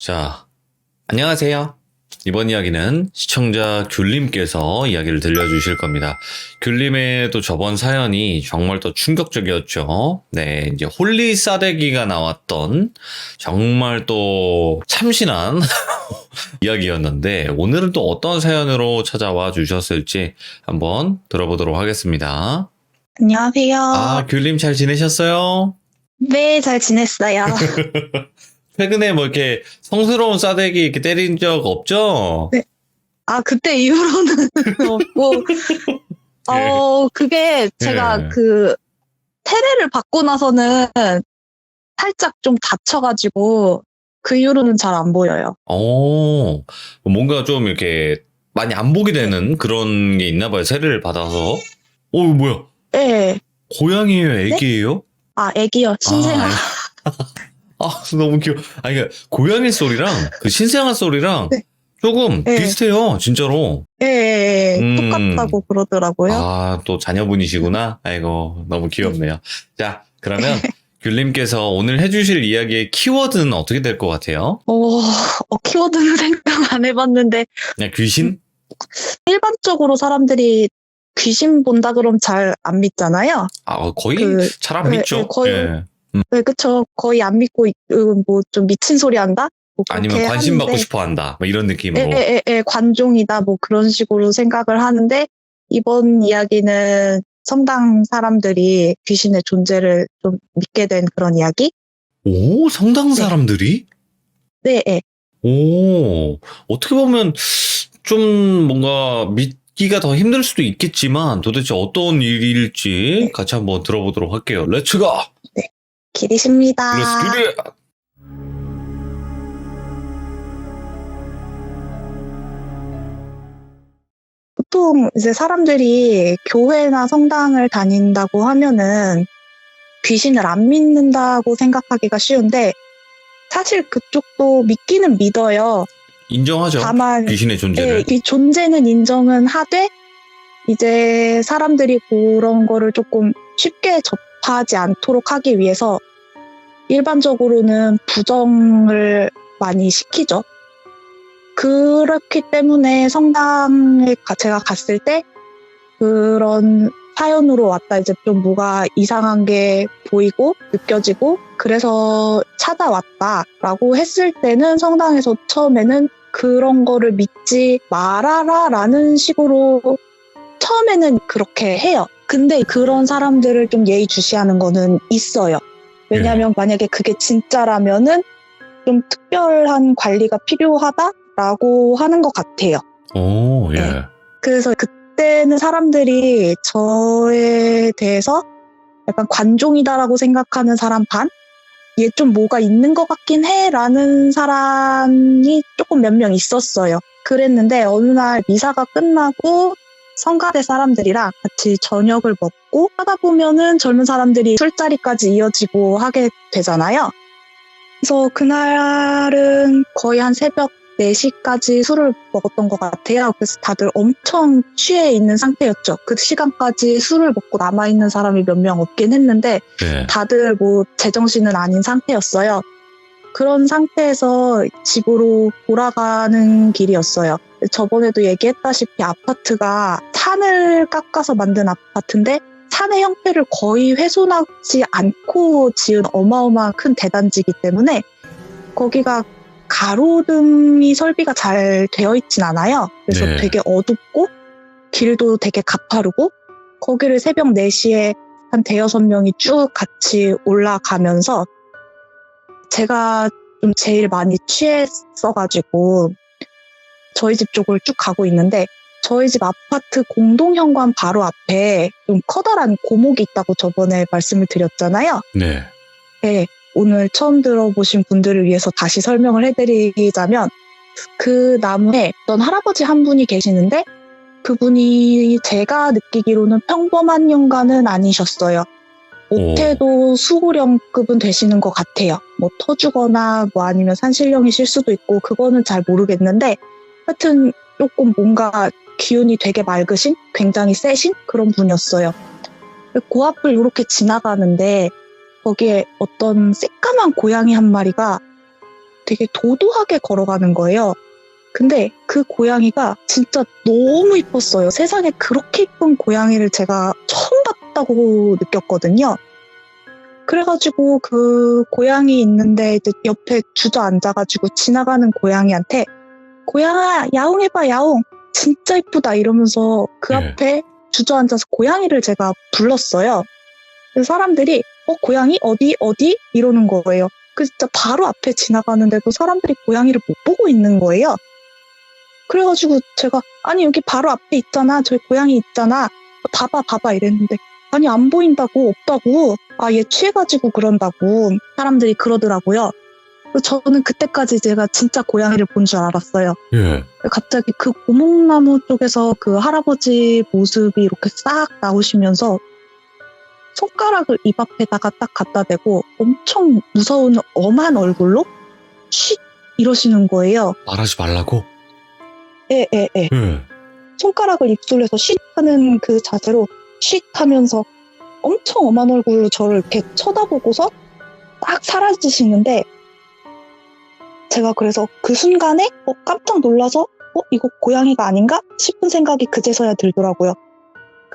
자, 안녕하세요. 이번 이야기는 시청자 귤님께서 이야기를 들려주실 겁니다. 귤님의 또 저번 사연이 정말 또 충격적이었죠. 네, 이제 홀리 싸대기가 나왔던 정말 또 참신한 이야기였는데, 오늘은 또 어떤 사연으로 찾아와 주셨을지 한번 들어보도록 하겠습니다. 안녕하세요. 귤님 잘 지내셨어요? 네, 잘 지냈어요. 최근에 뭐 이렇게 성스러운 싸대기 이렇게 때린 적 없죠? 네. 그때 이후로는 없고, 그게 제가 예. 테레를 받고 나서는 살짝 좀 다쳐가지고, 그 이후로는 잘 안 보여요. 뭔가 좀 이렇게 많이 안 보게 네. 되는 그런 게 있나 봐요. 세례를 받아서. 뭐야? 네. 고양이에요? 네? 애기예요? 애기요. 신생아. 너무 귀여워. 그러니까 고양이 소리랑 그 신생아 소리랑 네. 조금 네. 비슷해요. 진짜로. 네. 똑같다고 그러더라고요. 또 자녀분이시구나. 아이고, 너무 귀엽네요. 자, 그러면 귤님께서 오늘 해주실 이야기의 키워드는 어떻게 될 것 같아요? 키워드는 생각 안 해봤는데, 그냥 귀신? 일반적으로 사람들이 귀신 본다 그러면 잘 안 믿잖아요. 거의 잘 안 네, 믿죠. 거의, 예. 네, 그쵸. 거의 안 믿고, 뭐, 좀 미친 소리 한다? 뭐, 아니면 그렇게 관심 받고 하는데, 싶어 한다. 뭐 이런 느낌으로. 관종이다, 뭐, 그런 식으로 생각을 하는데, 이번 이야기는 성당 사람들이 귀신의 존재를 좀 믿게 된 그런 이야기? 성당 네. 사람들이? 네. 어떻게 보면 좀 뭔가 믿기가 더 힘들 수도 있겠지만 도대체 어떤 일일지 네. 같이 한번 들어보도록 할게요. 렛츠 고! 네. 기리십니다. 렛츠 기릿! 보통 이제 사람들이 교회나 성당을 다닌다고 하면은 귀신을 안 믿는다고 생각하기가 쉬운데, 사실 그쪽도 믿기는 믿어요. 인정하죠. 다만 귀신의 존재를. 이 존재는 인정은 하되 이제 사람들이 그런 거를 조금 쉽게 접하지 않도록 하기 위해서 일반적으로는 부정을 많이 시키죠. 그렇기 때문에 성당에 제가 갔을 때 그런 사연으로 왔다, 이제 좀 뭐가 이상한 게 보이고 느껴지고 그래서 찾아왔다라고 했을 때는 성당에서 처음에는 그런 거를 믿지 말아라 라는 식으로 처음에는 그렇게 해요. 근데 그런 사람들을 좀 예의주시하는 거는 있어요. 왜냐하면 만약에 그게 진짜라면은 좀 특별한 관리가 필요하다라고 하는 것 같아요. 예. 네. 그래서 그때는 사람들이 저에 대해서 약간 관종이다라고 생각하는 사람 반? 얘 좀 뭐가 있는 것 같긴 해 라는 사람이 조금 몇 명 있었어요. 그랬는데 어느 날 미사가 끝나고 성가대 사람들이랑 같이 저녁을 먹고 하다 보면은 젊은 사람들이 술자리까지 이어지고 하게 되잖아요. 그래서 그날은 거의 한 새벽 4시까지 술을 먹었던 것 같아요. 그래서 다들 엄청 취해 있는 상태였죠. 그 시간까지 술을 먹고 남아있는 사람이 몇 명 없긴 했는데 다들 뭐 제정신은 아닌 상태였어요. 그런 상태에서 집으로 돌아가는 길이었어요. 저번에도 얘기했다시피 아파트가 산을 깎아서 만든 아파트인데 산의 형태를 거의 훼손하지 않고 지은 어마어마한 큰 대단지이기 때문에 거기가 가로등이 설비가 잘 되어 있진 않아요. 그래서 되게 어둡고 길도 되게 가파르고 거기를 새벽 4시에 한 5-6명이 쭉 같이 올라가면서 제가 좀 제일 많이 취했어가지고 저희 집 쪽을 쭉 가고 있는데 저희 집 아파트 공동현관 바로 앞에 좀 커다란 고목이 있다고 저번에 말씀을 드렸잖아요. 네. 오늘 처음 들어보신 분들을 위해서 다시 설명을 해드리자면 그 나무에 어떤 할아버지 한 분이 계시는데 그분이 제가 느끼기로는 평범한 연간은 아니셨어요. 못해도 수고령급은 되시는 것 같아요. 뭐 터주거나 뭐 아니면 산신령이실 수도 있고 그거는 잘 모르겠는데 하여튼 조금 뭔가 기운이 되게 맑으신 굉장히 세신 그런 분이었어요. 그 앞을 이렇게 지나가는데 거기에 어떤 새까만 고양이 한 마리가 되게 도도하게 걸어가는 거예요. 근데 그 고양이가 진짜 너무 이뻤어요. 세상에 그렇게 이쁜 고양이를 제가 처음 봤다고 느꼈거든요. 그래가지고 그 고양이 있는데 이제 옆에 주저앉아가지고 지나가는 고양이한테 고양아 야옹해봐 야옹 진짜 이쁘다 이러면서 그 네. 앞에 주저앉아서 고양이를 제가 불렀어요. 그래서 사람들이 고양이 어디 이러는 거예요. 그 진짜 바로 앞에 지나가는데도 사람들이 고양이를 못 보고 있는 거예요. 그래가지고 제가 아니 여기 바로 앞에 있잖아 저기 고양이 있잖아 봐봐 이랬는데 아니 안 보인다고 없다고 얘 취해가지고 그런다고 사람들이 그러더라고요. 그래서 저는 그때까지 제가 진짜 고양이를 본 줄 알았어요. 예. 갑자기 그 고목나무 쪽에서 그 할아버지 모습이 이렇게 싹 나오시면서 손가락을 입 앞에다가 딱 갖다 대고 엄청 무서운 엄한 얼굴로 쉿 이러시는 거예요. 말하지 말라고? 예. 예. 손가락을 입술에서 쉿 하는 그 자세로 쉿 하면서 엄청 엄한 얼굴로 저를 이렇게 쳐다보고서 딱 사라지시는데 제가 그래서 그 순간에 깜짝 놀라서 이거 고양이가 아닌가 싶은 생각이 그제서야 들더라고요.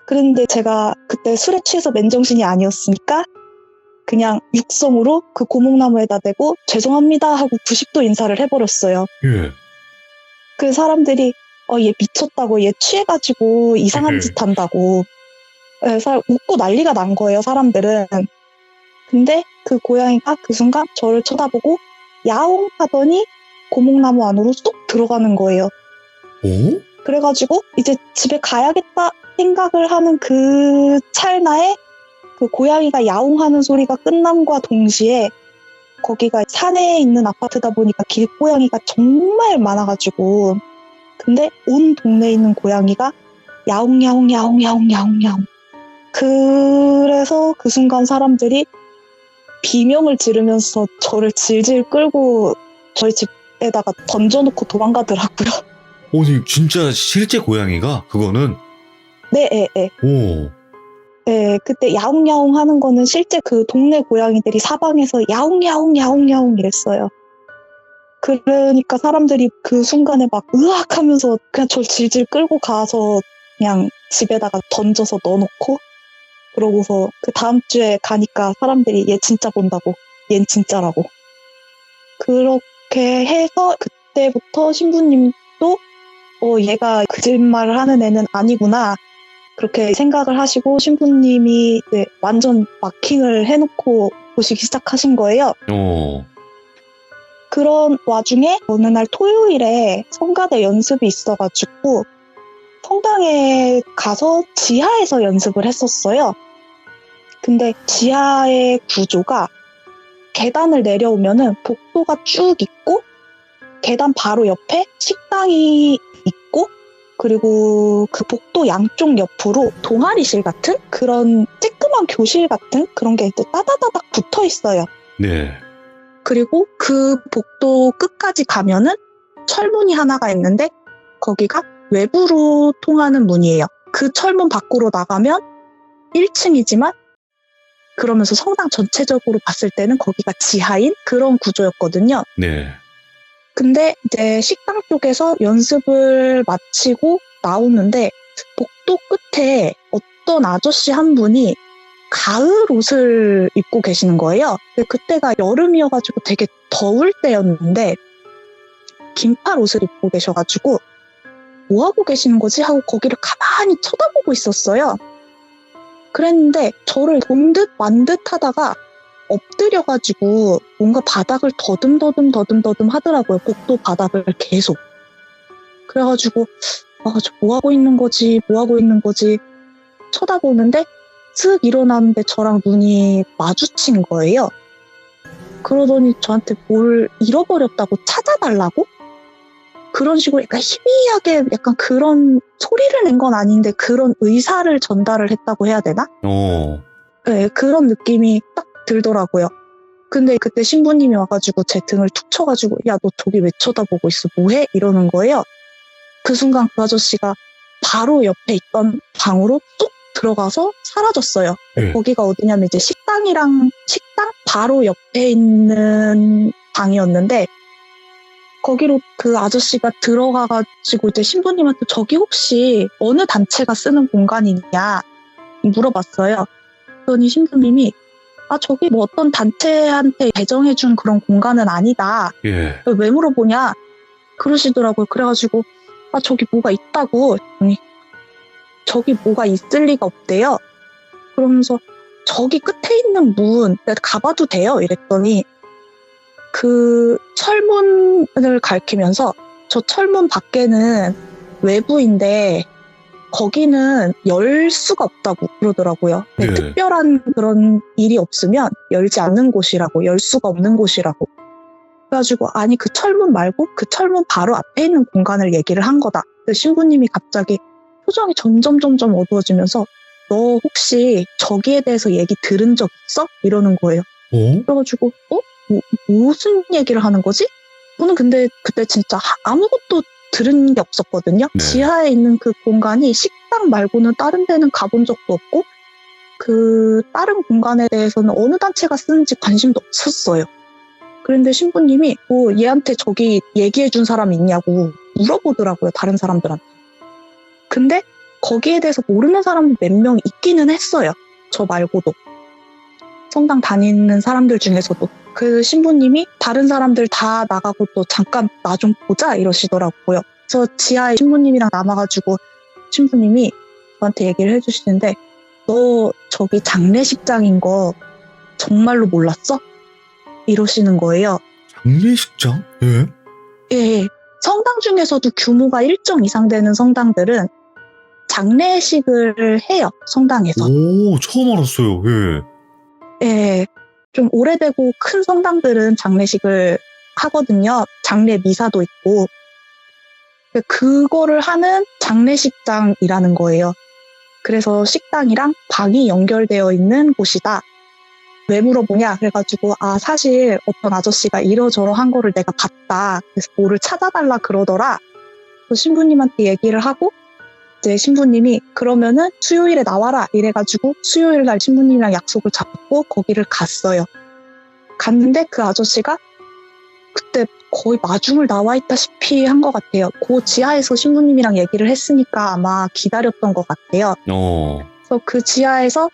그런데 제가 그때 술에 취해서 맨정신이 아니었으니까 그냥 육성으로 그 고목나무에다 대고 죄송합니다 하고 90도 인사를 해버렸어요. 예. 그 사람들이 얘 미쳤다고 얘 취해가지고 이상한 짓 한다고 웃고 난리가 난 거예요 사람들은. 근데 그 고양이가 그 순간 저를 쳐다보고 야옹 하더니 고목나무 안으로 쏙 들어가는 거예요. 오? 그래가지고 이제 집에 가야겠다 생각을 하는 그 찰나에 그 고양이가 야옹하는 소리가 끝남과 동시에 거기가 산에 있는 아파트다 보니까 길고양이가 정말 많아가지고 근데 온 동네에 있는 고양이가 야옹야옹 그래서 그 순간 사람들이 비명을 지르면서 저를 질질 끌고 저희 집에다가 던져놓고 도망가더라고요. 아니 진짜 실제 고양이가 그거는? 네. 오. 네, 그때 야옹야옹 하는 거는 실제 그 동네 고양이들이 사방에서 야옹야옹 이랬어요. 그러니까 사람들이 그 순간에 막 으악 하면서 그냥 저를 질질 끌고 가서 그냥 집에다가 던져서 넣어놓고 그러고서 그 다음 주에 가니까 사람들이 얘 진짜 본다고 얜 진짜라고 그렇게 해서 그때부터 신부님도 얘가 거짓말을 하는 애는 아니구나 그렇게 생각을 하시고 신부님이 이제 완전 마킹을 해놓고 보시기 시작하신 거예요. 오. 그런 와중에 어느 날 토요일에 성가대 연습이 있어가지고 성당에 가서 지하에서 연습을 했었어요. 근데 지하의 구조가 계단을 내려오면은 복도가 쭉 있고 계단 바로 옆에 식당이 있고 그리고 그 복도 양쪽 옆으로 동아리실 같은 그런 쬐끄만 교실 같은 그런 게 따다다닥 붙어 있어요. 네. 그리고 그 복도 끝까지 가면은 철문이 하나가 있는데 거기가 외부로 통하는 문이에요. 그 철문 밖으로 나가면 1층이지만 그러면서 성당 전체적으로 봤을 때는 거기가 지하인 그런 구조였거든요. 네. 근데 이제 식당 쪽에서 연습을 마치고 나오는데 복도 끝에 어떤 아저씨 한 분이 가을 옷을 입고 계시는 거예요. 근데 그때가 여름이어가지고 되게 더울 때였는데 긴팔 옷을 입고 계셔가지고 뭐 하고 계시는 거지? 하고 거기를 가만히 쳐다보고 있었어요. 그랬는데 저를 본 듯 만 듯 하다가 엎드려가지고 뭔가 바닥을 더듬 하더라고요. 복도 바닥을 계속. 그래가지고 저 뭐 하고 있는 거지 쳐다보는데 쓱 일어나는데 저랑 눈이 마주친 거예요. 그러더니 저한테 뭘 잃어버렸다고 찾아달라고? 그런 식으로 약간 희미하게 약간 그런 소리를 낸 건 아닌데 그런 의사를 전달을 했다고 해야 되나? 네, 그런 느낌이 딱 들더라고요. 근데 그때 신부님이 와가지고 제 등을 툭 쳐가지고 야, 너 저기 왜 쳐다보고 있어? 뭐해? 이러는 거예요. 그 순간 그 아저씨가 바로 옆에 있던 방으로 쏙 들어가서 사라졌어요. 네. 거기가 어디냐면 이제 식당 바로 옆에 있는 방이었는데 거기로 그 아저씨가 들어가가지고 이제 신부님한테 저기 혹시 어느 단체가 쓰는 공간이냐 물어봤어요. 그랬더니 신부님이 저기 뭐 어떤 단체한테 배정해준 그런 공간은 아니다. 예. 왜 물어보냐 그러시더라고요. 그래가지고 저기 뭐가 있다고 했더니 저기 뭐가 있을 리가 없대요. 그러면서 저기 끝에 있는 문 가봐도 돼요 이랬더니 그 철문을 가리키면서 저 철문 밖에는 외부인데 거기는 열 수가 없다고 그러더라고요. 네. 특별한 그런 일이 없으면 열지 않는 곳이라고, 열 수가 없는 곳이라고. 그래가지고 아니 그 철문 말고 그 철문 바로 앞에 있는 공간을 얘기를 한 거다. 신부님이 갑자기 표정이 점점 어두워지면서 너 혹시 저기에 대해서 얘기 들은 적 있어? 이러는 거예요. 그래가지고 무슨 얘기를 하는 거지? 저는 근데 그때 진짜 아무것도 들은 게 없었거든요. 네. 지하에 있는 그 공간이 식당 말고는 다른 데는 가본 적도 없고 그 다른 공간에 대해서는 어느 단체가 쓰는지 관심도 없었어요. 그런데 신부님이 얘한테 저기 얘기해준 사람 있냐고 물어보더라고요. 다른 사람들한테. 근데 거기에 대해서 모르는 사람이 몇 명 있기는 했어요. 저 말고도. 성당 다니는 사람들 중에서도. 그 신부님이 다른 사람들 다 나가고 또 잠깐 나 좀 보자 이러시더라고요. 그래서 지하에 신부님이랑 남아가지고 신부님이 저한테 얘기를 해주시는데 너 저기 장례식장인 거 정말로 몰랐어? 이러시는 거예요. 장례식장? 예? 예. 성당 중에서도 규모가 일정 이상 되는 성당들은 장례식을 해요. 성당에서. 오, 처음 알았어요. 예. 예. 좀 오래되고 큰 성당들은 장례식을 하거든요. 장례 미사도 있고. 그거를 하는 장례식장이라는 거예요. 그래서 식당이랑 방이 연결되어 있는 곳이다. 왜 물어보냐? 그래가지고 사실 어떤 아저씨가 이러저러 한 거를 내가 봤다. 그래서 뭐를 찾아달라 그러더라. 그래서 신부님한테 얘기를 하고 이제 신부님이 그러면은 수요일에 나와라 이래가지고 수요일 날 신부님이랑 약속을 잡고 거기를 갔어요. 갔는데 그 아저씨가 그때 거의 마중을 나와 있다시피 한 것 같아요. 그 지하에서 신부님이랑 얘기를 했으니까 아마 기다렸던 것 같아요. 그래서 그 지하에서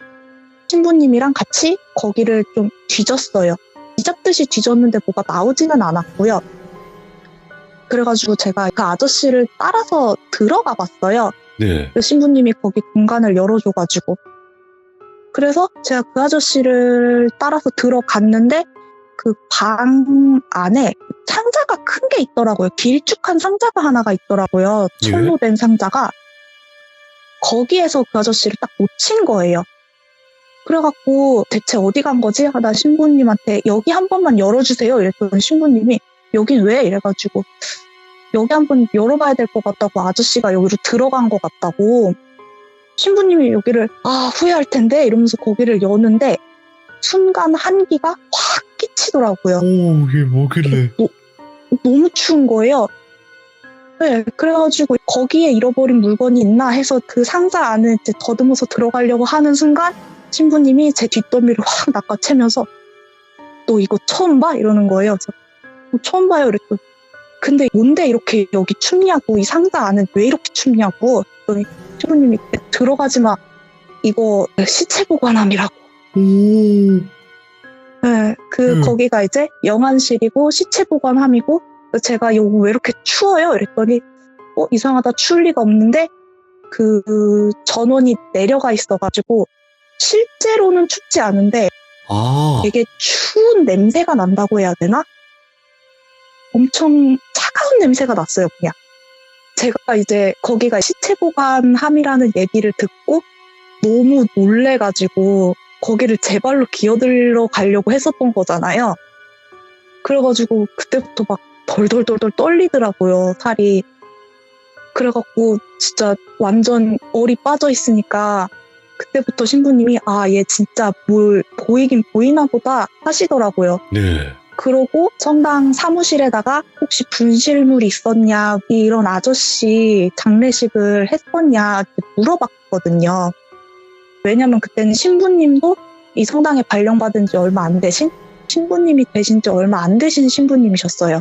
신부님이랑 같이 거기를 좀 뒤졌어요. 뒤잡듯이 뒤졌는데 뭐가 나오지는 않았고요. 그래가지고 제가 그 아저씨를 따라서 들어가 봤어요. 네. 신부님이 거기 공간을 열어줘가지고. 그래서 제가 그 아저씨를 따라서 들어갔는데 그 방 안에 상자가 큰 게 있더라고요. 길쭉한 상자가 하나가 있더라고요. 철로 된 상자가. 거기에서 그 아저씨를 딱 놓친 거예요. 그래갖고 대체 어디 간 거지? 하다 신부님한테 여기 한 번만 열어주세요. 이랬더니 신부님이 여긴 왜? 이래가지고 여기 한번 열어봐야 될 것 같다고 아저씨가 여기로 들어간 것 같다고 신부님이 여기를 후회할 텐데 이러면서 거기를 여는데 순간 한기가 확 끼치더라고요. 이게 뭐길래. 너무 추운 거예요. 네, 그래가지고 거기에 잃어버린 물건이 있나 해서 그 상자 안에 이제 더듬어서 들어가려고 하는 순간 신부님이 제 뒷덜미를 확 낚아채면서 너 이거 처음 봐? 이러는 거예요. 그래서 처음 봐요. 그랬더니 근데 뭔데 이렇게 여기 춥냐고 이 상자 안은 왜 이렇게 춥냐고 그랬더니 신부님이 들어가지 마. 이거 시체 보관함이라고. 네, 거기가 이제 영안실이고 시체 보관함이고 제가 여기 왜 이렇게 추워요? 이랬더니 이상하다 추울 리가 없는데 그 전원이 내려가 있어가지고 실제로는 춥지 않은데 되게 추운 냄새가 난다고 해야 되나? 엄청 차가운 냄새가 났어요, 그냥. 제가 이제 거기가 시체 보관함이라는 얘기를 듣고 너무 놀래가지고 거기를 제 발로 기어들러 가려고 했었던 거잖아요. 그래가지고 그때부터 막 덜덜덜덜 떨리더라고요, 살이. 그래갖고 진짜 완전 얼이 빠져 있으니까 그때부터 신부님이 얘 진짜 뭘 보이긴 보이나 보다 하시더라고요. 네. 그러고 성당 사무실에다가 혹시 분실물이 있었냐, 이런 아저씨 장례식을 했었냐 물어봤거든요. 왜냐면 그때는 신부님도 이 성당에 발령받은 지 얼마 안 되신 신부님이 되신 지 얼마 안 되신 신부님이셨어요.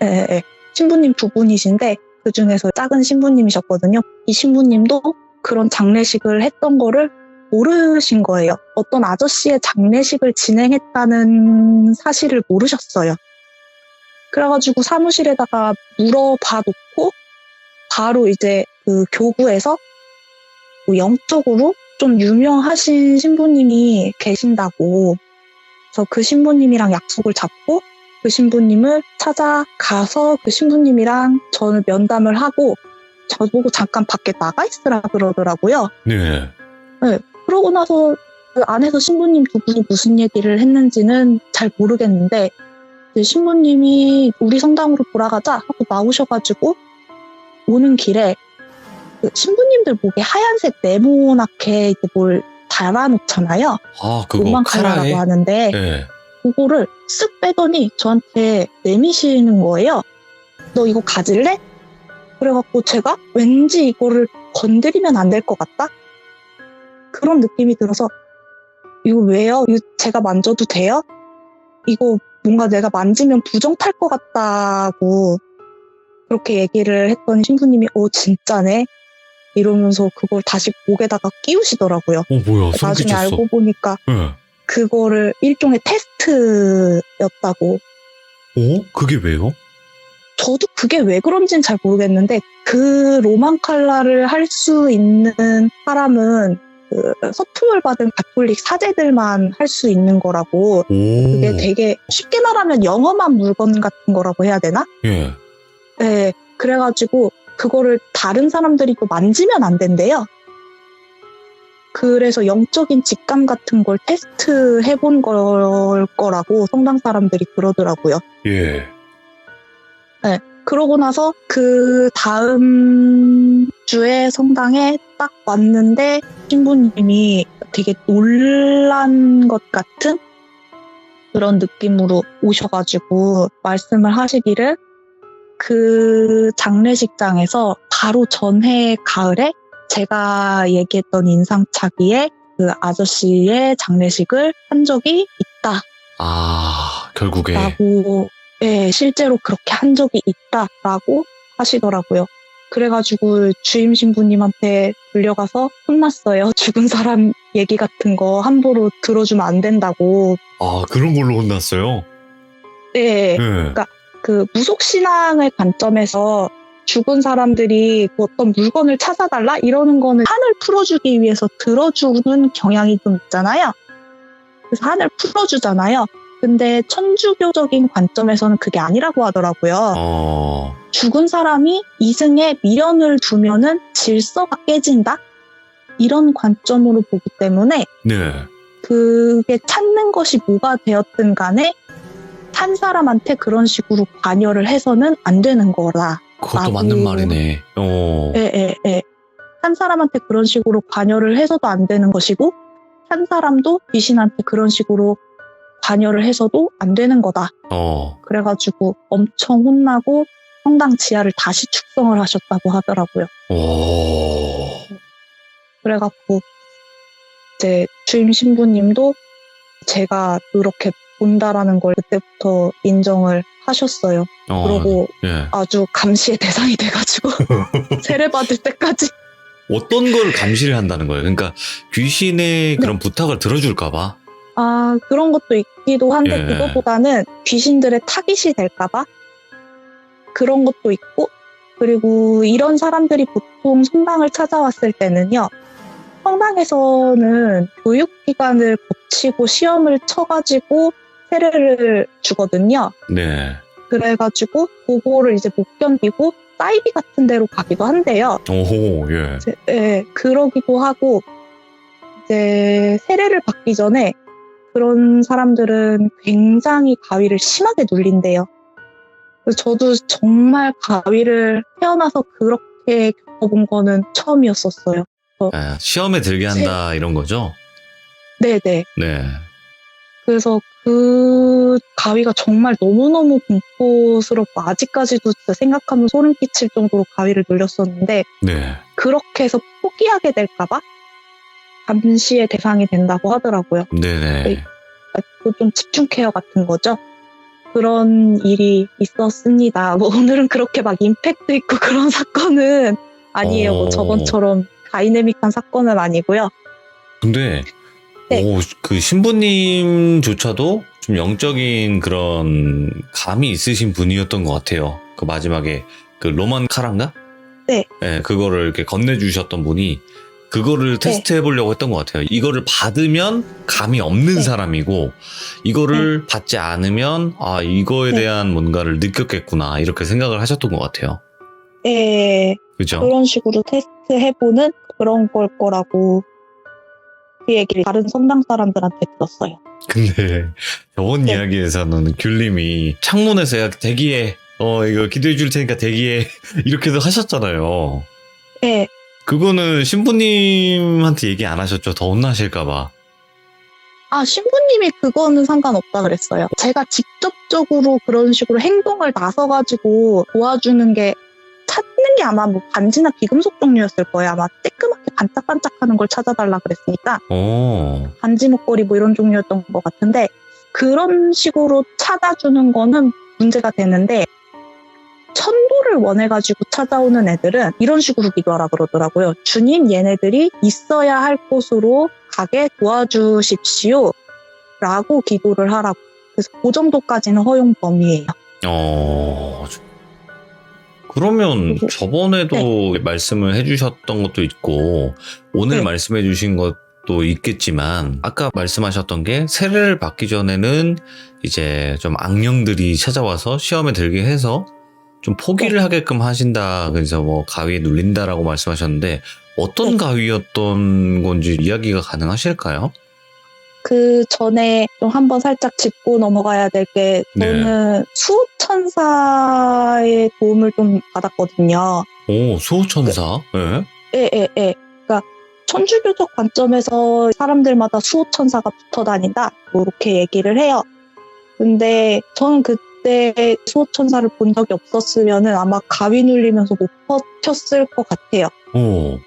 예, 예. 신부님 두 분이신데 그 중에서 작은 신부님이셨거든요. 이 신부님도 그런 장례식을 했던 거를 모르신 거예요. 어떤 아저씨의 장례식을 진행했다는 사실을 모르셨어요. 그래가지고 사무실에다가 물어봐 놓고 바로 이제 그 교구에서 뭐 영적으로 좀 유명하신 신부님이 계신다고. 그래서 그 신부님이랑 약속을 잡고 그 신부님을 찾아가서 그 신부님이랑 저는 면담을 하고 저보고 잠깐 밖에 나가 있으라 그러더라고요. 네. 네. 그러고 나서 그 안에서 신부님 두 분이 무슨 얘기를 했는지는 잘 모르겠는데 그 신부님이 우리 성당으로 돌아가자 하고 나오셔가지고 오는 길에 그 신부님들 목에 하얀색 네모나게 이제 뭘 달아놓잖아요. 아, 그거 로만 카라에? 칼라라고 하는데 네. 그거를 쓱 빼더니 저한테 내미시는 거예요. 너 이거 가질래? 그래갖고 제가 왠지 이거를 건드리면 안 될 것 같다? 그런 느낌이 들어서 이거 왜요? 이거 제가 만져도 돼요? 이거 뭔가 내가 만지면 부정 탈 것 같다고 그렇게 얘기를 했더니 신부님이 진짜네? 이러면서 그걸 다시 목에다가 끼우시더라고요. 뭐야, 소름 나중에 끼쳤어. 알고 보니까 네. 그거를 일종의 테스트였다고. 그게 왜요? 저도 그게 왜 그런지는 잘 모르겠는데 그 로만 칼라를 할 수 있는 사람은 그 서투를 받은 가톨릭 사제들만 할 수 있는 거라고. 그게 되게 쉽게 말하면 영험한 물건 같은 거라고 해야 되나? 예. 네, 그래가지고 그거를 다른 사람들이 또 만지면 안 된대요. 그래서 영적인 직감 같은 걸 테스트 해본 걸 거라고 성당 사람들이 그러더라고요. 예. 네, 그러고 나서 그 다음 주에 성당에 딱 왔는데 신부님이 되게 놀란 것 같은 그런 느낌으로 오셔가지고 말씀을 하시기를 그 장례식장에서 바로 전해 가을에 제가 얘기했던 인상착의에 그 아저씨의 장례식을 한 적이 있다. 결국에. 라고, 예, 실제로 그렇게 한 적이 있다라고 하시더라고요. 그래가지고 주임 신부님한테 불려가서 혼났어요. 죽은 사람 얘기 같은 거 함부로 들어주면 안 된다고. 그런 걸로 혼났어요? 네. 예. 그러니까 그 무속신앙의 관점에서 죽은 사람들이 그 어떤 물건을 찾아달라 이러는 거는 한을 풀어주기 위해서 들어주는 경향이 좀 있잖아요. 그래서 한을 풀어주잖아요. 근데 천주교적인 관점에서는 그게 아니라고 하더라고요. 죽은 사람이 이승에 미련을 두면은 질서가 깨진다? 이런 관점으로 보기 때문에 네. 그게 찾는 것이 뭐가 되었든 간에 한 사람한테 그런 식으로 관여를 해서는 안 되는 거라. 그것도 맞는 말이네. 예. 한 사람한테 그런 식으로 관여를 해서도 안 되는 것이고 한 사람도 귀신한테 그런 식으로 관여를 해서도 안 되는 거다. 그래가지고 엄청 혼나고 성당 지하를 다시 축성을 하셨다고 하더라고요. 그래갖고 이제 주임 신부님도 제가 그렇게 본다라는 걸 그때부터 인정을 하셨어요. 그러고 예. 아주 감시의 대상이 돼가지고 세례받을 때까지. 어떤 걸 감시를 한다는 거예요? 그러니까 귀신의 그런 부탁을 들어줄까봐? 그런 것도 있기도 한데 예. 그것보다는 귀신들의 타깃이 될까봐 그런 것도 있고, 그리고 이런 사람들이 보통 성당을 찾아왔을 때는요, 성당에서는 교육기관을 거치고 시험을 쳐가지고 세례를 주거든요. 네. 그래가지고 그거를 이제 못 견디고 사이비 같은 데로 가기도 한대요. 예. 네, 그러기도 하고 이제 세례를 받기 전에 그런 사람들은 굉장히 가위를 심하게 눌린대요. 그래서 저도 정말 가위를 태어나서 그렇게 겪어본 거는 처음이었었어요. 시험에 들게 한다 이런 거죠? 네네. 네. 그래서 그 가위가 정말 너무너무 공포스럽고 아직까지도 진짜 생각하면 소름 끼칠 정도로 가위를 눌렸었는데 네. 그렇게 해서 포기하게 될까봐 감시의 대상이 된다고 하더라고요. 네네. 좀 집중 케어 같은 거죠. 그런 일이 있었습니다. 뭐 오늘은 그렇게 막 임팩트 있고 그런 사건은 아니에요. 뭐 저번처럼 다이내믹한 사건은 아니고요. 근데 네. 그 신부님조차도 좀 영적인 그런 감이 있으신 분이었던 것 같아요. 그 마지막에 그 로만 카란가? 네. 네, 그거를 이렇게 건네주셨던 분이 그거를 테스트 해보려고 했던 것 같아요. 이거를 받으면 감이 없는 네. 사람이고 이거를 받지 않으면 아 이거에 네. 대한 뭔가를 느꼈겠구나 이렇게 생각을 하셨던 것 같아요. 예, 그죠? 그런 식으로 테스트 해보는 그런 걸 거라고 그 얘기를 다른 성당 사람들한테 들었어요. 근데 저번 네. 이야기에서는 귤님이 창문에서 야 대기해 이거 기도해 줄 테니까 대기해 이렇게도 하셨잖아요. 네. 그거는 신부님한테 얘기 안 하셨죠? 더 혼나실까봐. 신부님이 그거는 상관없다 그랬어요. 제가 직접적으로 그런 식으로 행동을 나서가지고 도와주는 게 찾는 게 아마 뭐 반지나 비금속 종류였을 거예요. 아마 쬐끄맣게 반짝반짝하는 걸 찾아달라 그랬으니까 반지 목걸이 뭐 이런 종류였던 것 같은데 그런 식으로 찾아주는 거는 문제가 되는데 천도를 원해가지고 찾아오는 애들은 이런 식으로 기도하라 그러더라고요. 주님 얘네들이 있어야 할 곳으로 가게 도와주십시오 라고 기도를 하라고. 그래서 그 정도까지는 허용 범위예요. 그러면 저번에도 네. 말씀을 해주셨던 것도 있고 오늘 네. 말씀해 주신 것도 있겠지만 아까 말씀하셨던 게 세례를 받기 전에는 이제 좀 악령들이 찾아와서 시험에 들게 해서 좀 포기를 하게끔 하신다. 그래서 뭐 가위에 눌린다라고 말씀하셨는데 어떤 가위였던 건지 이야기가 가능하실까요? 그 전에 좀 한번 살짝 짚고 넘어가야 될 게 저는 수호천사의 도움을 좀 받았거든요. 수호천사? 네. 예. 그러니까 천주교적 관점에서 사람들마다 수호천사가 붙어 다닌다. 뭐 이렇게 얘기를 해요. 근데 저는 그때 수호천사를 본 적이 없었으면은 아마 가위 눌리면서 못 버텼을 것 같아요.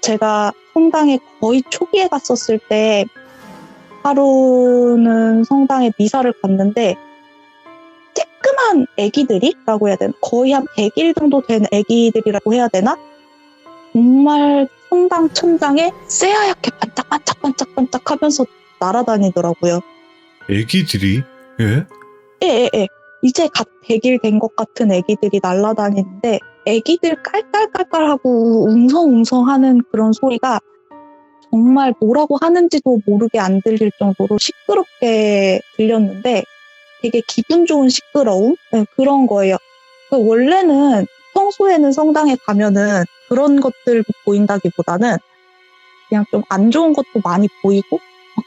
제가 성당에 거의 초기에 갔었을 때 하루는 성당에 미사를 갔는데 쬐끄만 애기들이라고 해야 되나? 거의 한 100일 정도 된 애기들이라고 해야 되나? 정말 성당 천장에 새하얗게 반짝반짝반짝반짝 하면서 날아다니더라고요. 애기들이? 예? 예. 이제 갓 100일 된 것 같은 애기들이 날아다니는데 애기들 깔깔깔깔하고 웅성웅성하는 그런 소리가 정말 뭐라고 하는지도 모르게 안 들릴 정도로 시끄럽게 들렸는데 되게 기분 좋은 시끄러움? 네, 그런 거예요. 원래는 평소에는 성당에 가면은 그런 것들 보인다기보다는 그냥 좀 안 좋은 것도 많이 보이고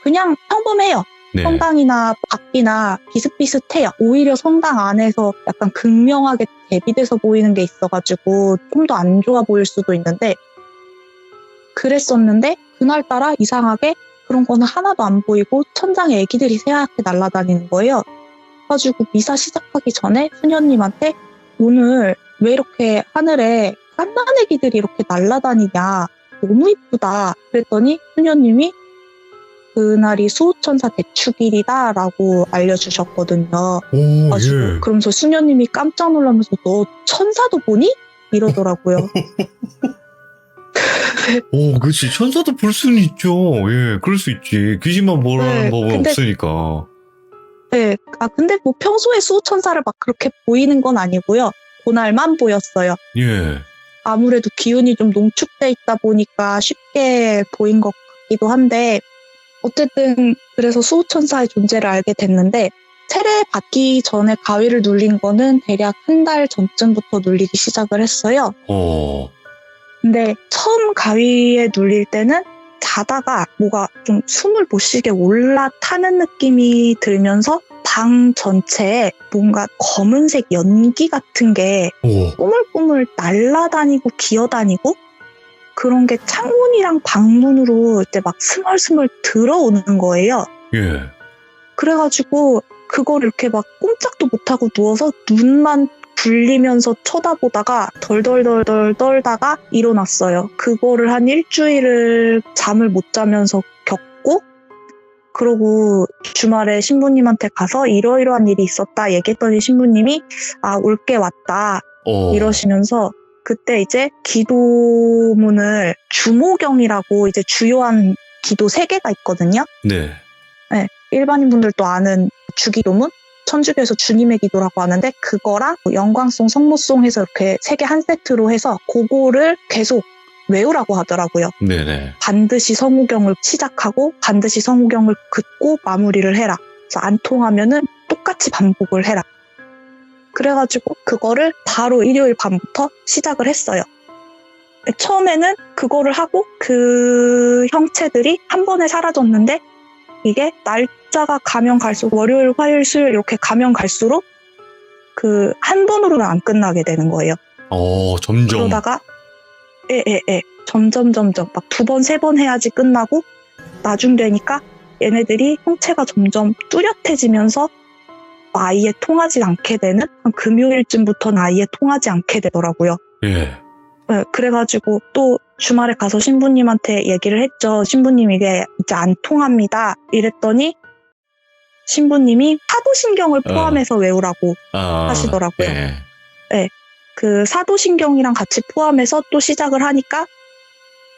그냥 평범해요. 네. 성당이나 밖이나 비슷비슷해요. 오히려 성당 안에서 약간 극명하게 대비돼서 보이는 게 있어가지고 좀 더 안 좋아 보일 수도 있는데 그랬었는데 그날따라 이상하게 그런 거는 하나도 안 보이고 천장에 애기들이 새하얗게 날아다니는 거예요. 그래가지고 미사 시작하기 전에 수녀님한테 오늘 왜 이렇게 하늘에 깐난 애기들이 이렇게 날아다니냐 너무 이쁘다 그랬더니 수녀님이 그날이 수호천사 대축일이다 라고 알려주셨거든요. 예. 그러면서 수녀님이 깜짝 놀라면서 너 천사도 보니? 이러더라고요. 그치. 천사도 볼 수는 있죠. 예, 그럴 수 있지. 귀신만 보라는 법은 없으니까. 네. 근데 뭐 평소에 수호천사를 막 그렇게 보이는 건 아니고요. 그날만 보였어요. 예. 아무래도 기운이 좀 농축돼 있다 보니까 쉽게 보인 것 같기도 한데 어쨌든 그래서 수호천사의 존재를 알게 됐는데 세례 받기 전에 가위를 눌린 거는 대략 한 달 전쯤부터 눌리기 시작을 했어요. 근데 처음 가위에 눌릴 때는 자다가 뭐가 좀 숨을 못 쉬게 올라타는 느낌이 들면서 방 전체에 뭔가 검은색 연기 같은 게 꾸물꾸물 날아다니고 기어다니고 그런 게 창문이랑 방문으로 이제 막 스멀스멀 들어오는 거예요. 예. 그래가지고 그걸 이렇게 막 꼼짝도 못하고 누워서 눈만 굴리면서 쳐다보다가 덜덜덜덜 떨다가 일어났어요. 그거를 한 일주일을 잠을 못 자면서 겪고 그러고 주말에 신부님한테 가서 이러이러한 일이 있었다 얘기했더니 신부님이 올게 왔다 이러시면서 그때 이제 기도문을 주모경이라고 이제 주요한 기도 3개가 있거든요. 네. 네, 일반인 분들도 아는 주기도문, 천주교에서 주님의 기도라고 하는데 그거랑 영광송, 성모송 해서 이렇게 3개 한 세트로 해서 그거를 계속 외우라고 하더라고요. 네네. 반드시 성우경을 시작하고 반드시 성우경을 긋고 마무리를 해라. 그래서 안 통하면은 똑같이 반복을 해라. 그래가지고 그거를 바로 일요일 밤부터 시작을 했어요. 처음에는 그거를 하고 그 형체들이 한 번에 사라졌는데 이게 날짜가 가면 갈수록 월요일, 화요일, 수요일 이렇게 가면 갈수록 그 한 번으로는 안 끝나게 되는 거예요. 점점. 그러다가 점점 막 2번, 3번 해야지 끝나고 나중 되니까 얘네들이 형체가 점점 뚜렷해지면서 아예 통하지 않게 되는 한 금요일쯤부터는 아예 통하지 않게 되더라고요. 예. 네, 그래가지고 또 주말에 가서 신부님한테 얘기를 했죠. 신부님 이게 이제 안 통합니다. 이랬더니 신부님이 사도신경을 포함해서 외우라고 하시더라고요. 예. 네, 그 사도신경이랑 같이 포함해서 또 시작을 하니까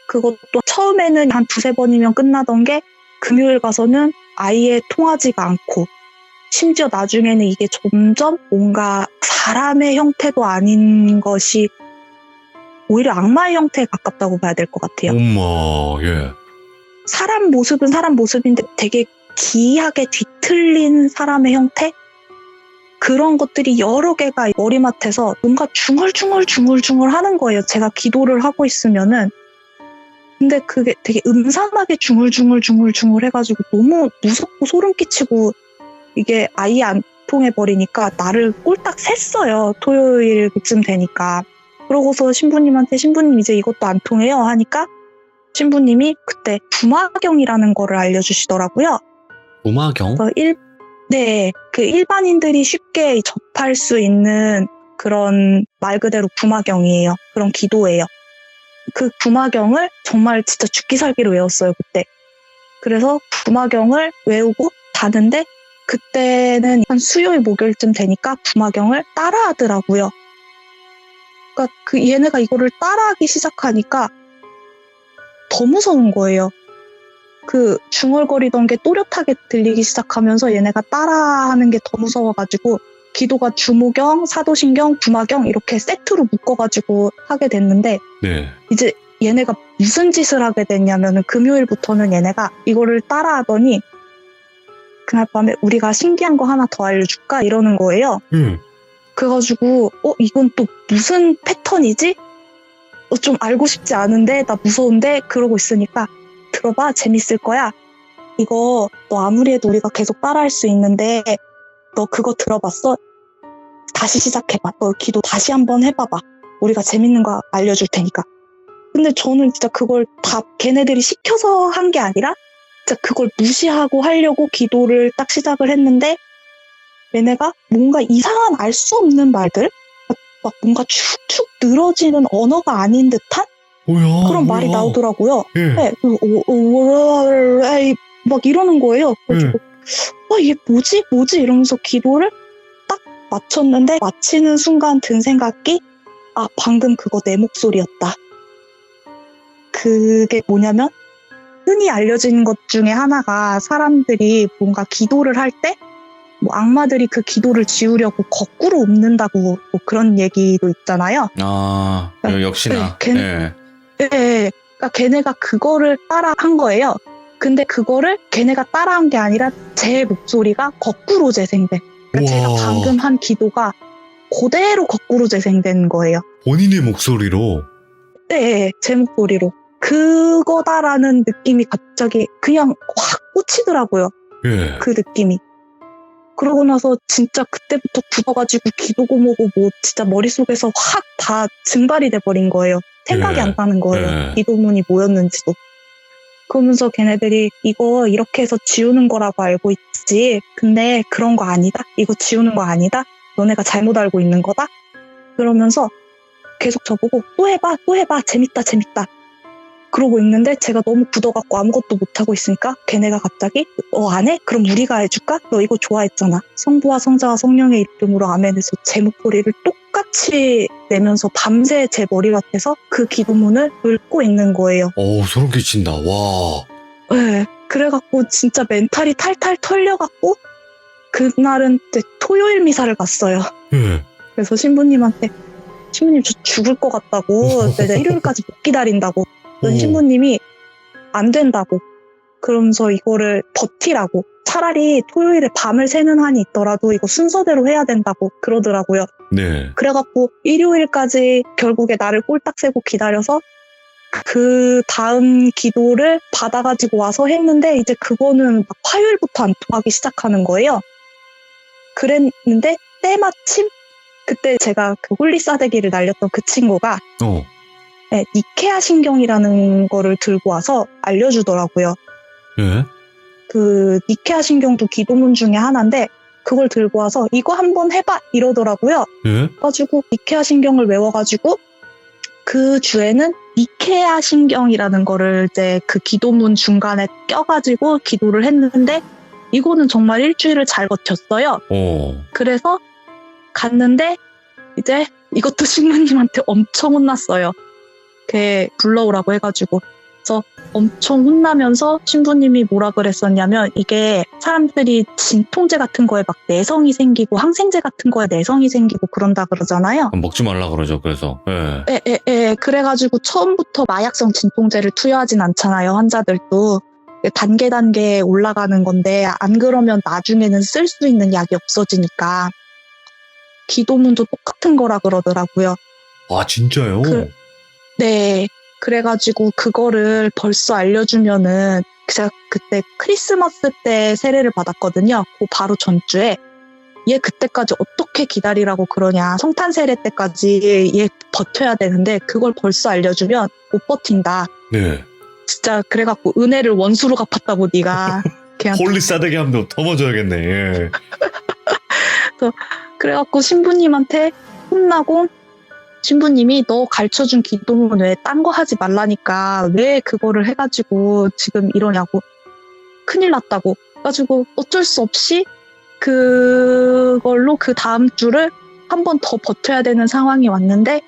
그것도 처음에는 한 2-3번이면 끝나던 게 금요일 가서는 아예 통하지가 않고 심지어 나중에는 이게 점점 뭔가 사람의 형태도 아닌 것이 오히려 악마의 형태에 가깝다고 봐야 될 것 같아요. 엄마, 예. 사람 모습은 사람 모습인데 되게 기이하게 뒤틀린 사람의 형태? 그런 것들이 여러 개가 머리맡에서 뭔가 중얼중얼 하는 거예요. 제가 기도를 하고 있으면은. 근데 그게 되게 음산하게 중얼중얼 해가지고 너무 무섭고 소름 끼치고 이게 아예 안 통해버리니까 나를 꼴딱 샜어요. 토요일 그쯤 되니까. 그러고서 신부님한테 신부님 이제 이것도 안 통해요 하니까 신부님이 그때 구마경이라는 거를 알려주시더라고요. 구마경? 네, 그 일반인들이 쉽게 접할 수 있는 그런 말 그대로 구마경이에요. 그런 기도예요. 그 구마경을 정말 진짜 죽기 살기로 외웠어요, 그때. 그래서 구마경을 외우고 자는데 그때는 한 수요일, 목요일쯤 되니까 구마경을 따라하더라고요. 그러니까 그 얘네가 이거를 따라하기 시작하니까 더 무서운 거예요. 그 중얼거리던 게 또렷하게 들리기 시작하면서 얘네가 따라하는 게 더 무서워가지고 기도가 주모경, 사도신경, 구마경 이렇게 세트로 묶어가지고 하게 됐는데 네. 이제 얘네가 무슨 짓을 하게 됐냐면은 금요일부터는 얘네가 이거를 따라하더니 그날 밤에 우리가 신기한 거 하나 더 알려줄까? 이러는 거예요. 그래가지고 이건 또 무슨 패턴이지? 좀 알고 싶지 않은데 나 무서운데 그러고 있으니까 들어봐 재밌을 거야. 이거 너 아무리 해도 우리가 계속 따라할 수 있는데 너 그거 들어봤어? 다시 시작해봐. 너 기도 다시 한번 해봐봐. 우리가 재밌는 거 알려줄 테니까. 근데 저는 진짜 그걸 다 걔네들이 시켜서 한 게 아니라 진짜 그걸 무시하고 하려고 기도를 딱 시작을 했는데 얘네가 뭔가 이상한 알 수 없는 말들 막 뭔가 축축 늘어지는 언어가 아닌 듯한 그런 말이 나오더라고요. 예. 네, 막 이러는 거예요. 그래가지고 이게 뭐지 이러면서 기도를 딱 마쳤는데 마치는 순간 든 생각이 방금 그거 내 목소리였다. 그게 뭐냐면 흔히 알려진 것 중에 하나가 사람들이 뭔가 기도를 할 때 뭐 악마들이 그 기도를 지우려고 거꾸로 읊는다고 뭐 그런 얘기도 있잖아요. 역시나. 네, 그러니까 걔네가 그거를 따라 한 거예요. 근데 그거를 걔네가 따라한 게 아니라 제 목소리가 거꾸로 재생된. 그러니까 제가 방금 한 기도가 그대로 거꾸로 재생된 거예요. 본인의 목소리로? 네, 제 목소리로. 그거다라는 느낌이 갑자기 그냥 확 꽂히더라고요. 예. 그 느낌이. 그러고 나서 진짜 그때부터 굳어가지고 기도고 뭐고 뭐 진짜 머릿속에서 확 다 증발이 돼버린 거예요. 생각이 안 나는 거예요. 기도문이 뭐였는지도. 그러면서 걔네들이 이거 이렇게 해서 지우는 거라고 알고 있지. 근데 그런 거 아니다. 이거 지우는 거 아니다. 너네가 잘못 알고 있는 거다. 그러면서 계속 저보고 또 해봐. 재밌다. 그러고 있는데 제가 너무 굳어갖고 아무것도 못하고 있으니까 걔네가 갑자기 안 해? 그럼 우리가 해줄까? 너 이거 좋아했잖아. 성부와 성자와 성령의 이름으로 아멘에서 제 목소리를 똑같이 내면서 밤새 제 머리맡에서 그 기도문을 읽고 있는 거예요. 소름 끼친다. 와. 네, 그래갖고 진짜 멘탈이 탈탈 털려갖고 그날은 이제 토요일 미사를 갔어요. 예. 그래서 신부님한테 신부님 저 죽을 것 같다고 내가 일요일까지 못 기다린다고 그랬더니 신부님이 안 된다고 그러면서 이거를 버티라고 차라리 토요일에 밤을 새는 한이 있더라도 이거 순서대로 해야 된다고 그러더라고요. 네. 그래갖고 일요일까지 결국에 나를 꼴딱 세고 기다려서 그 다음 기도를 받아가지고 와서 했는데 이제 그거는 막 화요일부터 안 통하기 시작하는 거예요. 그랬는데 때마침 그때 제가 그 홀리 싸대기를 날렸던 그 친구가 네, 니케아 신경이라는 거를 들고 와서 알려주더라고요. 예? 그 니케아 신경도 기도문 중에 하나인데 그걸 들고 와서 이거 한번 해봐 이러더라고요. 예? 그래가지고 니케아 신경을 외워가지고 그 주에는 니케아 신경이라는 거를 이제 그 기도문 중간에 껴가지고 기도를 했는데 이거는 정말 일주일을 잘 버텼어요. 그래서 갔는데 이제 이것도 신부님한테 엄청 혼났어요. 걔 불러오라고 해가지고. 그래서 엄청 혼나면서 신부님이 뭐라 그랬었냐면 이게 사람들이 진통제 같은 거에 막 내성이 생기고 항생제 같은 거에 내성이 생기고 그런다 그러잖아요. 먹지 말라 그러죠. 그래서. 그래가지고 처음부터 마약성 진통제를 투여하진 않잖아요. 환자들도. 단계 올라가는 건데 안 그러면 나중에는 쓸 수 있는 약이 없어지니까 기도문도 똑같은 거라 그러더라고요. 아 진짜요? 네. 그래가지고 그거를 벌써 알려주면은 제가 그때 크리스마스 때 세례를 받았거든요. 그 바로 전주에 얘 그때까지 어떻게 기다리라고 그러냐. 성탄 세례 때까지 얘 버텨야 되는데 그걸 벌써 알려주면 못 버틴다. 네. 진짜 그래갖고 은혜를 원수로 갚았다고 네가 걔한테. 홀리 싸대기 하면 더 맞아야겠네. 예. 그래갖고 신부님한테 혼나고 신부님이 너 가르쳐준 기도문 왜 딴 거 하지 말라니까 왜 그거를 해가지고 지금 이러냐고 큰일 났다고 그래가지고 어쩔 수 없이 그걸로 그 다음 주를 한 번 더 버텨야 되는 상황이 왔는데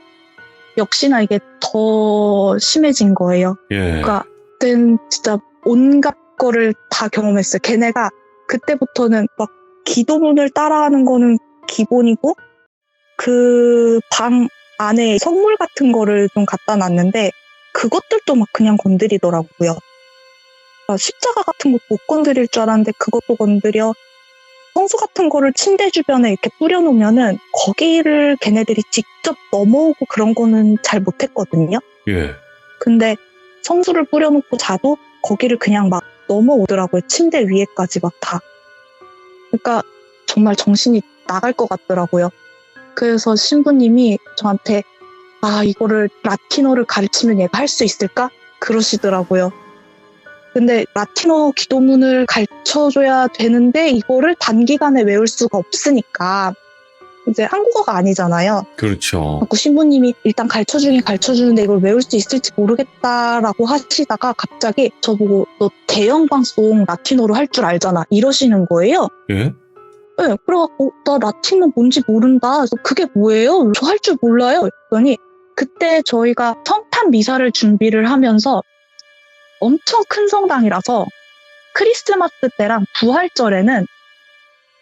역시나 이게 더 심해진 거예요. 그러니까 그땐 진짜 온갖 거를 다 경험했어요. 걔네가 그때부터는 막 기도문을 따라하는 거는 기본이고 그 방 안에 선물 같은 거를 좀 갖다 놨는데 그것들도 막 그냥 건드리더라고요. 그러니까 십자가 같은 거 못 건드릴 줄 알았는데 그것도 건드려. 성수 같은 거를 침대 주변에 이렇게 뿌려놓으면은 거기를 걔네들이 직접 넘어오고 그런 거는 잘 못했거든요. 근데 성수를 뿌려놓고 자도 거기를 그냥 막 넘어오더라고요. 침대 위에까지 막 다. 그러니까 정말 정신이 나갈 것 같더라고요. 그래서 신부님이 저한테 이거를 라틴어를 가르치면 얘가 할 수 있을까? 그러시더라고요. 근데 라틴어 기도문을 가르쳐줘야 되는데 이거를 단기간에 외울 수가 없으니까 이제 한국어가 아니잖아요. 그렇죠. 그래서 신부님이 일단 가르쳐주는데 이걸 외울 수 있을지 모르겠다라고 하시다가 갑자기 저보고 너 대형 방송 라틴어로 할 줄 알잖아 이러시는 거예요. 예? 네, 그래갖고 나 라틴어 뭔지 모른다. 그래서 그게 뭐예요? 저 할 줄 몰라요. 그러니 그때 저희가 성탄 미사를 준비를 하면서 엄청 큰 성당이라서 크리스마스 때랑 부활절에는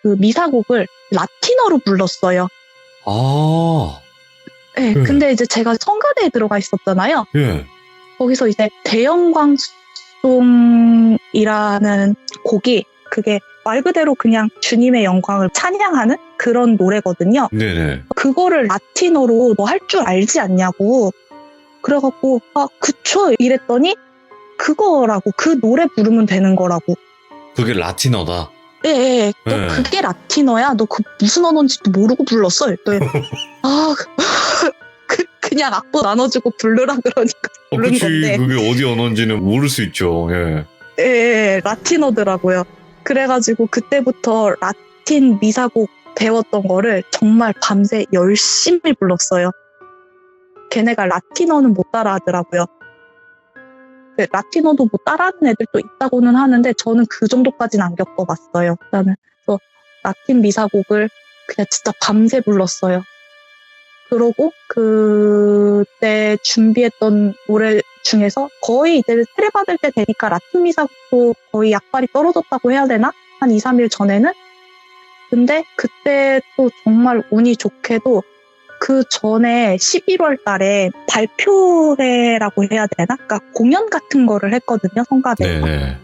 그 미사곡을 라틴어로 불렀어요. 네, 근데 이제 제가 성가대에 들어가 있었잖아요. 거기서 이제 대영광송이라는 곡이 그게 말 그대로 그냥 주님의 영광을 찬양하는 그런 노래거든요. 네네. 그거를 라틴어로 너 할 줄 알지 않냐고. 그래갖고 그쵸 이랬더니 그거라고 그 노래 부르면 되는 거라고. 그게 라틴어다. 너 그게 라틴어야? 너 그 무슨 언어인지도 모르고 불렀어? 그랬더니 그냥 악보 나눠주고 부르라 그러니까 부른 건데. 그게 어디 언어인지는 모를 수 있죠. 라틴어더라고요. 그래가지고 그때부터 라틴 미사곡 배웠던 거를 정말 밤새 열심히 불렀어요. 걔네가 라틴어는 못 따라 하더라고요. 그 라티노도 뭐 따라하는 애들도 있다고는 하는데 저는 그 정도까지는 안 겪어봤어요. 나는 그래서 라틴 미사곡을 그냥 진짜 밤새 불렀어요. 그러고 그때 준비했던 노래 중에서 거의 이제 세례 받을 때 되니까 라틴 미사곡도 거의 약발이 떨어졌다고 해야 되나? 한 2, 3일 전에는? 근데 그때 또 정말 운이 좋게도 그 전에 11월 달에 발표회라고 해야 되나? 그러니까 공연 같은 거를 했거든요, 성가대에서. 네네.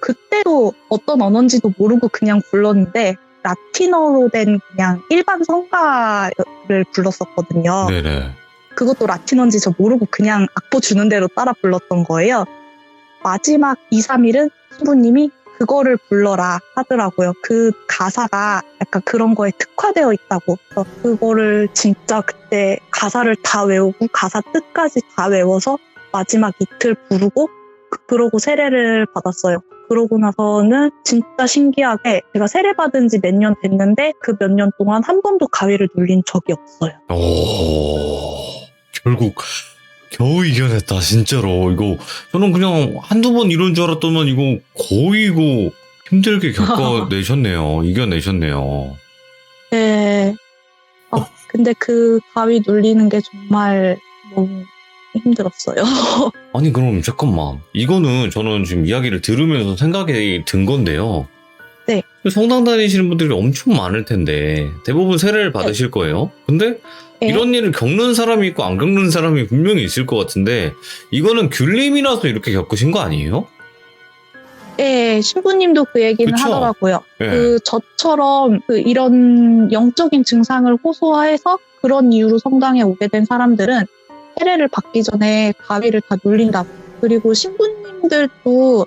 그때도 어떤 언어인지도 모르고 그냥 불렀는데 라틴어로 된 그냥 일반 성가를 불렀었거든요. 네네. 그것도 라틴어인지 저 모르고 그냥 악보 주는 대로 따라 불렀던 거예요. 마지막 2, 3일은 신부님이 그거를 불러라 하더라고요. 그 가사가 약간 그런 거에 특화되어 있다고. 그래서 그거를 진짜 그때 가사를 다 외우고 가사 뜻까지 다 외워서 마지막 이틀 부르고 그러고 세례를 받았어요. 그러고 나서는 진짜 신기하게 제가 세례 받은 지 몇 년 됐는데 그 몇 년 동안 한 번도 가위를 눌린 적이 없어요. 오, 결국 겨우 이겨냈다, 진짜로. 이거 저는 그냥 한두 번 이런 줄 알았더만 이거 거의 이거 힘들게 겪어내셨네요. 이겨내셨네요. 네. 근데 그 가위 눌리는 게 정말 너무 힘들었어요. 아니 그럼 잠깐만, 이거는 저는 지금 이야기를 들으면서 생각이 든 건데요. 네. 성당 다니시는 분들이 엄청 많을 텐데 대부분 세례를 받으실 거예요. 근데 네. 이런 일을 겪는 사람이 있고 안 겪는 사람이 분명히 있을 것 같은데 이거는 귤림이라서 이렇게 겪으신 거 아니에요? 네, 신부님도 그 얘기는 그쵸? 하더라고요. 네. 저처럼 이런 영적인 증상을 호소해서 그런 이유로 성당에 오게 된 사람들은 세례를 받기 전에 가위를 다 눌린다고. 그리고 신부님들도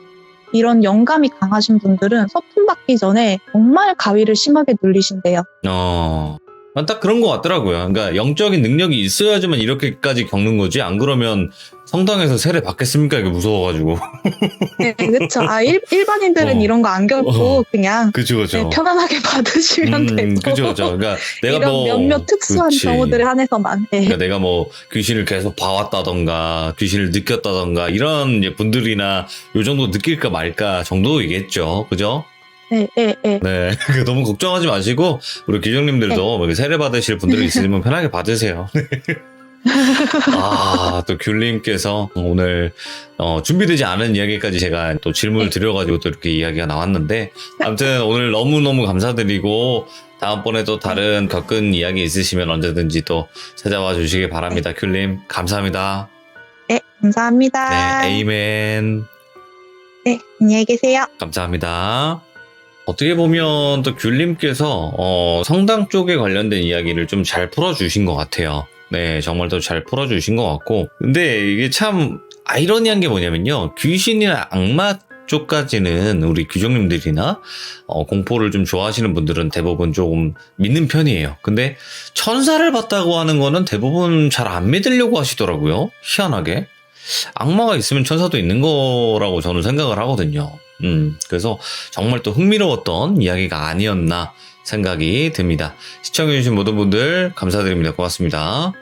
이런 영감이 강하신 분들은 서품 받기 전에 정말 가위를 심하게 눌리신대요. 딱 그런 것 같더라고요. 그러니까 영적인 능력이 있어야지만 이렇게까지 겪는 거지. 안 그러면 성당에서 세례 받겠습니까? 이게 무서워가지고. 네, 그렇죠. 일반인들은 이런 거 안 겪고 그냥 그죠. 네, 편안하게 받으시면 되고. 그죠. 그러니까 내가 이런 뭐 몇몇 특수한 그치. 경우들에 한해서만. 네. 그러니까 내가 뭐 귀신을 계속 봐왔다던가 귀신을 느꼈다던가 이런 이제 분들이나 요 정도 느낄까 말까 정도이겠죠. 그죠? 네. 네. 너무 걱정하지 마시고 우리 귀정님들도 뭐 세례 받으실 분들이 있으면 편하게 받으세요. 또 귤님께서 오늘 준비되지 않은 이야기까지 제가 또 질문을 드려가지고 또 이렇게 이야기가 나왔는데 아무튼 오늘 너무너무 감사드리고 다음번에 또 다른 겪은 이야기 있으시면 언제든지 또 찾아와 주시기 바랍니다. 귤님 감사합니다. 네, 감사합니다. 네, 에이멘. 네, 안녕히 계세요. 감사합니다. 어떻게 보면 또 귤님께서 성당 쪽에 관련된 이야기를 좀 잘 풀어주신 것 같아요. 네, 정말 더 잘 풀어주신 것 같고. 근데 이게 참 아이러니한 게 뭐냐면요. 귀신이나 악마 쪽까지는 우리 귀족님들이나 공포를 좀 좋아하시는 분들은 대부분 조금 믿는 편이에요. 근데 천사를 봤다고 하는 거는 대부분 잘 안 믿으려고 하시더라고요. 희한하게. 악마가 있으면 천사도 있는 거라고 저는 생각을 하거든요. 그래서 정말 또 흥미로웠던 이야기가 아니었나 생각이 듭니다. 시청해주신 모든 분들 감사드립니다. 고맙습니다.